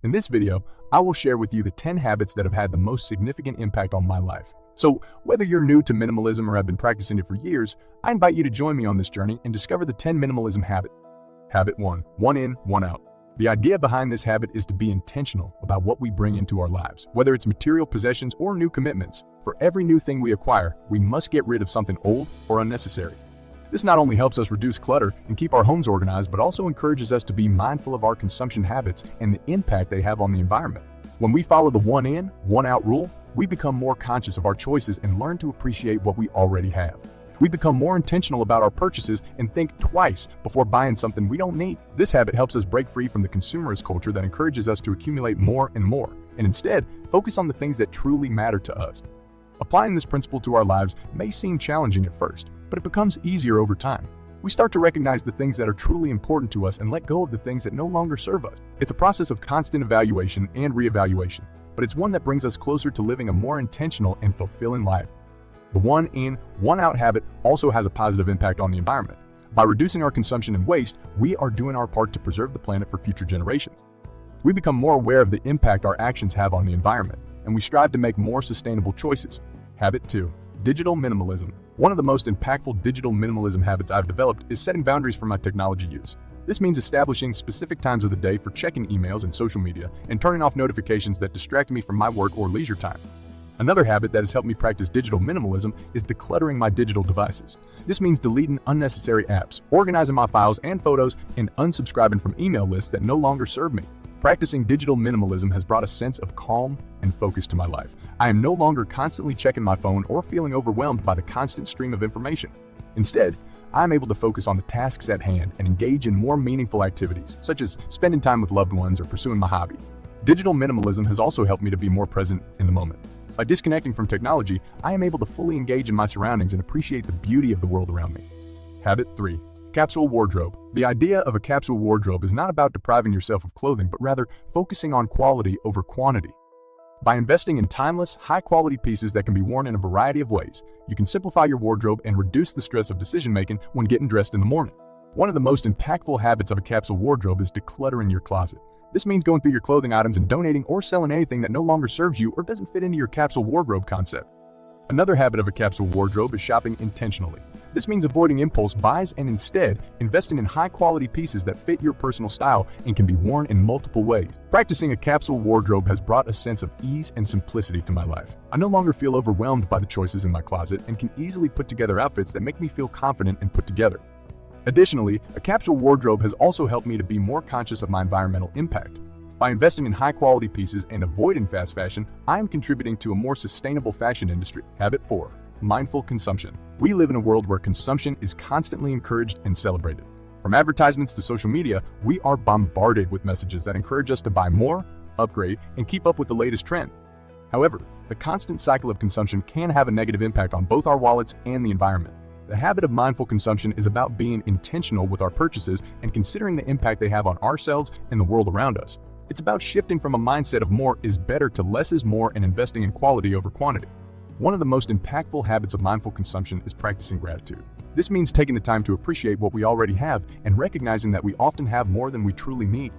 In this video, I will share with you the 10 habits that have had the most significant impact on my life. So, whether you're new to minimalism or have been practicing it for years, I invite you to join me on this journey and discover the 10 minimalism habits. Habit 1. One in, one out. The idea behind this habit is to be intentional about what we bring into our lives, whether it's material possessions or new commitments. For every new thing we acquire, we must get rid of something old or unnecessary. This not only helps us reduce clutter and keep our homes organized, but also encourages us to be mindful of our consumption habits and the impact they have on the environment. When we follow the one in, one out rule, we become more conscious of our choices and learn to appreciate what we already have. We become more intentional about our purchases and think twice before buying something we don't need. This habit helps us break free from the consumerist culture that encourages us to accumulate more and more, and instead focus on the things that truly matter to us. Applying this principle to our lives may seem challenging at first, but it becomes easier over time. We start to recognize the things that are truly important to us and let go of the things that no longer serve us. It's a process of constant evaluation and reevaluation, but it's one that brings us closer to living a more intentional and fulfilling life. The one in, one out habit also has a positive impact on the environment. By reducing our consumption and waste, we are doing our part to preserve the planet for future generations. We become more aware of the impact our actions have on the environment, and we strive to make more sustainable choices. Habit 2. Digital minimalism. One of the most impactful digital minimalism habits I've developed is setting boundaries for my technology use. This means establishing specific times of the day for checking emails and social media and turning off notifications that distract me from my work or leisure time. Another habit that has helped me practice digital minimalism is decluttering my digital devices. This means deleting unnecessary apps, organizing my files and photos, and unsubscribing from email lists that no longer serve me. Practicing digital minimalism has brought a sense of calm and focus to my life. I am no longer constantly checking my phone or feeling overwhelmed by the constant stream of information. Instead, I am able to focus on the tasks at hand and engage in more meaningful activities, such as spending time with loved ones or pursuing my hobby. Digital minimalism has also helped me to be more present in the moment. By disconnecting from technology, I am able to fully engage in my surroundings and appreciate the beauty of the world around me. Habit 3. Capsule wardrobe. The idea of a capsule wardrobe is not about depriving yourself of clothing, but rather focusing on quality over quantity. By investing in timeless, high-quality pieces that can be worn in a variety of ways, you can simplify your wardrobe and reduce the stress of decision-making when getting dressed in the morning. One of the most impactful habits of a capsule wardrobe is decluttering your closet. This means going through your clothing items and donating or selling anything that no longer serves you or doesn't fit into your capsule wardrobe concept. Another habit of a capsule wardrobe is shopping intentionally. This means avoiding impulse buys and instead investing in high-quality pieces that fit your personal style and can be worn in multiple ways. Practicing a capsule wardrobe has brought a sense of ease and simplicity to my life. I no longer feel overwhelmed by the choices in my closet and can easily put together outfits that make me feel confident and put together. Additionally, a capsule wardrobe has also helped me to be more conscious of my environmental impact. By investing in high-quality pieces and avoiding fast fashion, I am contributing to a more sustainable fashion industry. Habit 4. Mindful consumption. We live in a world where consumption is constantly encouraged and celebrated. From advertisements to social media, we are bombarded with messages that encourage us to buy more, upgrade, and keep up with the latest trend. However, the constant cycle of consumption can have a negative impact on both our wallets and the environment. The habit of mindful consumption is about being intentional with our purchases and considering the impact they have on ourselves and the world around us. It's about shifting from a mindset of more is better to less is more and investing in quality over quantity. One of the most impactful habits of mindful consumption is practicing gratitude. This means taking the time to appreciate what we already have and recognizing that we often have more than we truly need.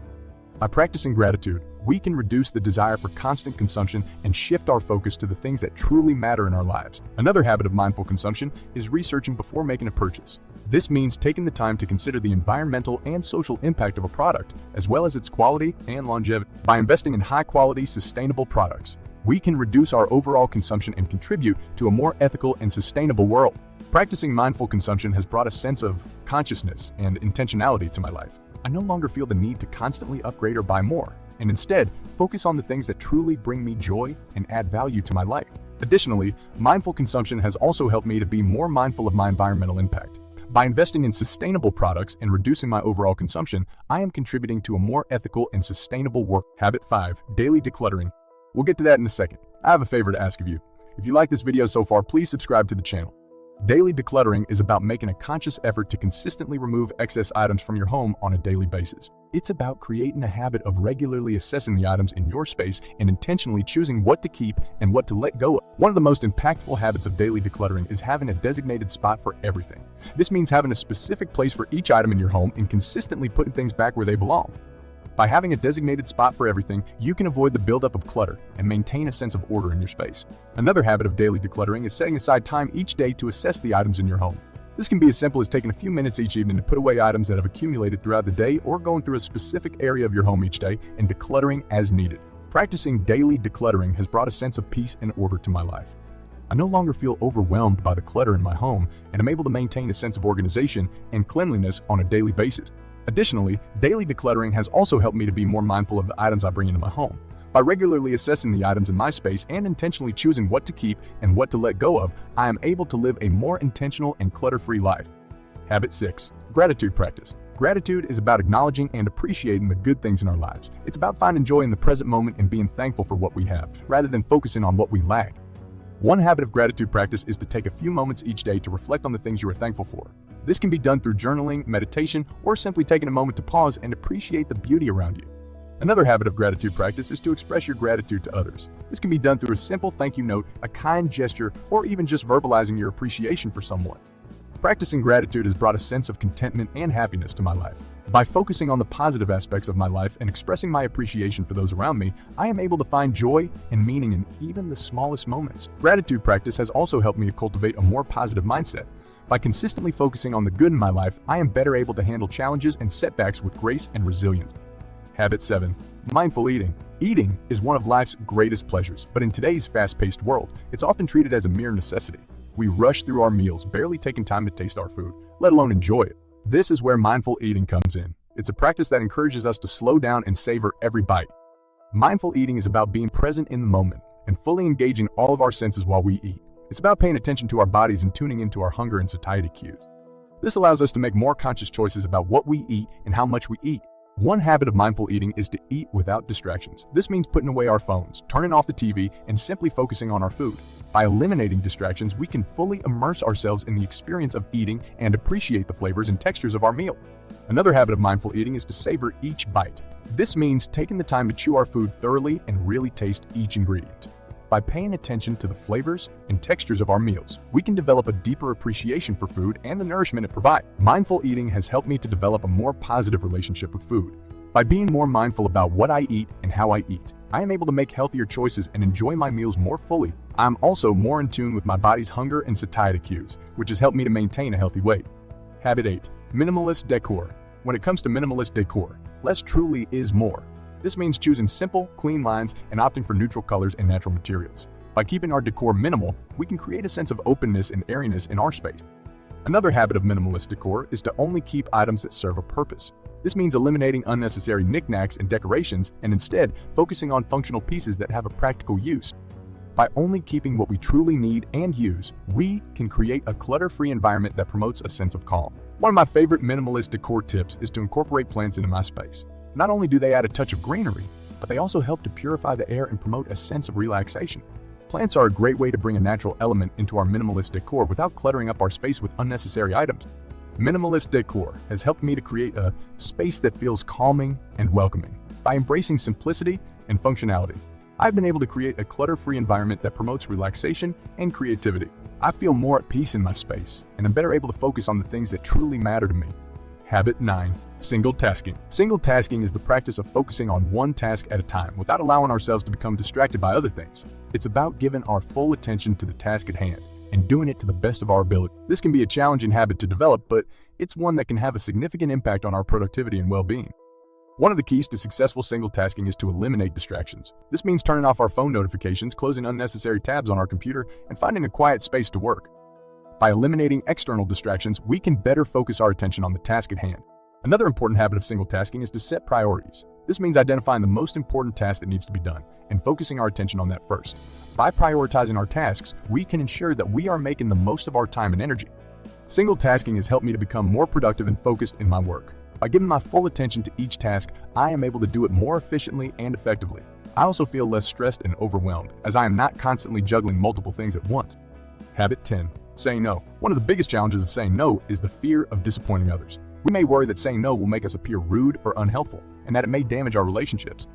By practicing gratitude, we can reduce the desire for constant consumption and shift our focus to the things that truly matter in our lives. Another habit of mindful consumption is researching before making a purchase. This means taking the time to consider the environmental and social impact of a product, as well as its quality and longevity. By investing in high-quality, sustainable products, we can reduce our overall consumption and contribute to a more ethical and sustainable world. Practicing mindful consumption has brought a sense of consciousness and intentionality to my life. I no longer feel the need to constantly upgrade or buy more, and instead focus on the things that truly bring me joy and add value to my life. Additionally, mindful consumption has also helped me to be more mindful of my environmental impact. By investing in sustainable products and reducing my overall consumption, I am contributing to a more ethical and sustainable world. Habit 5. Daily decluttering. We'll get to that in a second. I have a favor to ask of you. If you like this video so far, please subscribe to the channel. Daily decluttering is about making a conscious effort to consistently remove excess items from your home on a daily basis. It's about creating a habit of regularly assessing the items in your space and intentionally choosing what to keep and what to let go of. One of the most impactful habits of daily decluttering is having a designated spot for everything. This means having a specific place for each item in your home and consistently putting things back where they belong. By having a designated spot for everything, you can avoid the buildup of clutter and maintain a sense of order in your space. Another habit of daily decluttering is setting aside time each day to assess the items in your home. This can be as simple as taking a few minutes each evening to put away items that have accumulated throughout the day, or going through a specific area of your home each day and decluttering as needed. Practicing daily decluttering has brought a sense of peace and order to my life. I no longer feel overwhelmed by the clutter in my home, and I'm able to maintain a sense of organization and cleanliness on a daily basis. Additionally, daily decluttering has also helped me to be more mindful of the items I bring into my home. By regularly assessing the items in my space and intentionally choosing what to keep and what to let go of, I am able to live a more intentional and clutter-free life. Habit 6. Gratitude practice. Gratitude is about acknowledging and appreciating the good things in our lives. It's about finding joy in the present moment and being thankful for what we have, rather than focusing on what we lack. One habit of gratitude practice is to take a few moments each day to reflect on the things you are thankful for. This can be done through journaling, meditation, or simply taking a moment to pause and appreciate the beauty around you. Another habit of gratitude practice is to express your gratitude to others. This can be done through a simple thank you note, a kind gesture, or even just verbalizing your appreciation for someone. Practicing gratitude has brought a sense of contentment and happiness to my life. By focusing on the positive aspects of my life and expressing my appreciation for those around me, I am able to find joy and meaning in even the smallest moments. Gratitude practice has also helped me to cultivate a more positive mindset. By consistently focusing on the good in my life, I am better able to handle challenges and setbacks with grace and resilience. Habit 7. Mindful eating. Eating is one of life's greatest pleasures, but in today's fast-paced world, it's often treated as a mere necessity. We rush through our meals, barely taking time to taste our food, let alone enjoy it. This is where mindful eating comes in. It's a practice that encourages us to slow down and savor every bite. Mindful eating is about being present in the moment and fully engaging all of our senses while we eat. It's about paying attention to our bodies and tuning into our hunger and satiety cues. This allows us to make more conscious choices about what we eat and how much we eat. One habit of mindful eating is to eat without distractions. This means putting away our phones, turning off the TV, and simply focusing on our food. By eliminating distractions, we can fully immerse ourselves in the experience of eating and appreciate the flavors and textures of our meal. Another habit of mindful eating is to savor each bite. This means taking the time to chew our food thoroughly and really taste each ingredient. By paying attention to the flavors and textures of our meals, we can develop a deeper appreciation for food and the nourishment it provides. Mindful eating has helped me to develop a more positive relationship with food. By being more mindful about what I eat and how I eat, I am able to make healthier choices and enjoy my meals more fully. I'm also more in tune with my body's hunger and satiety cues, which has helped me to maintain a healthy weight. Habit 8. Minimalist decor. When it comes to minimalist decor, less truly is more. This means choosing simple, clean lines and opting for neutral colors and natural materials. By keeping our decor minimal, we can create a sense of openness and airiness in our space. Another habit of minimalist decor is to only keep items that serve a purpose. This means eliminating unnecessary knickknacks and decorations and instead focusing on functional pieces that have a practical use. By only keeping what we truly need and use, we can create a clutter-free environment that promotes a sense of calm. One of my favorite minimalist decor tips is to incorporate plants into my space. Not only do they add a touch of greenery, but they also help to purify the air and promote a sense of relaxation. Plants are a great way to bring a natural element into our minimalist decor without cluttering up our space with unnecessary items. Minimalist decor has helped me to create a space that feels calming and welcoming. By embracing simplicity and functionality, I've been able to create a clutter-free environment that promotes relaxation and creativity. I feel more at peace in my space, and I'm better able to focus on the things that truly matter to me. Habit 9. Single tasking. Single tasking is the practice of focusing on one task at a time without allowing ourselves to become distracted by other things. It's about giving our full attention to the task at hand and doing it to the best of our ability. This can be a challenging habit to develop, but it's one that can have a significant impact on our productivity and well-being. One of the keys to successful single tasking is to eliminate distractions. This means turning off our phone notifications, closing unnecessary tabs on our computer, and finding a quiet space to work. By eliminating external distractions, we can better focus our attention on the task at hand. Another important habit of single tasking is to set priorities. This means identifying the most important task that needs to be done and focusing our attention on that first. By prioritizing our tasks, we can ensure that we are making the most of our time and energy. Single tasking has helped me to become more productive and focused in my work. By giving my full attention to each task, I am able to do it more efficiently and effectively. I also feel less stressed and overwhelmed, as I am not constantly juggling multiple things at once. Habit 10. Saying no. One of the biggest challenges of saying no is the fear of disappointing others. We may worry that saying no will make us appear rude or unhelpful, and that it may damage our relationships.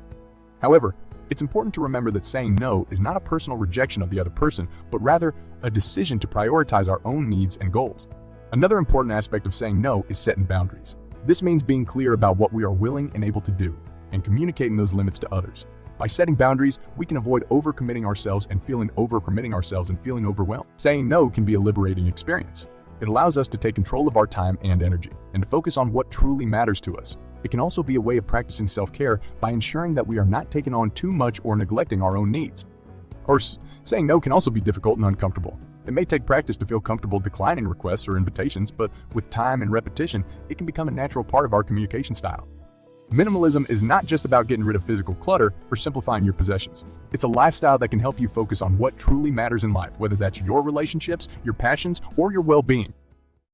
However, it's important to remember that saying no is not a personal rejection of the other person, but rather a decision to prioritize our own needs and goals. Another important aspect of saying no is setting boundaries. This means being clear about what we are willing and able to do. and communicating those limits to others. By setting boundaries, we can avoid overcommitting ourselves and feeling overwhelmed. Saying no can be a liberating experience. It allows us to take control of our time and energy, and to focus on what truly matters to us. It can also be a way of practicing self-care by ensuring that we are not taking on too much or neglecting our own needs. Saying no can also be difficult and uncomfortable. It may take practice to feel comfortable declining requests or invitations, but with time and repetition, it can become a natural part of our communication style. Minimalism is not just about getting rid of physical clutter or simplifying your possessions. It's a lifestyle that can help you focus on what truly matters in life, whether that's your relationships, your passions, or your well-being.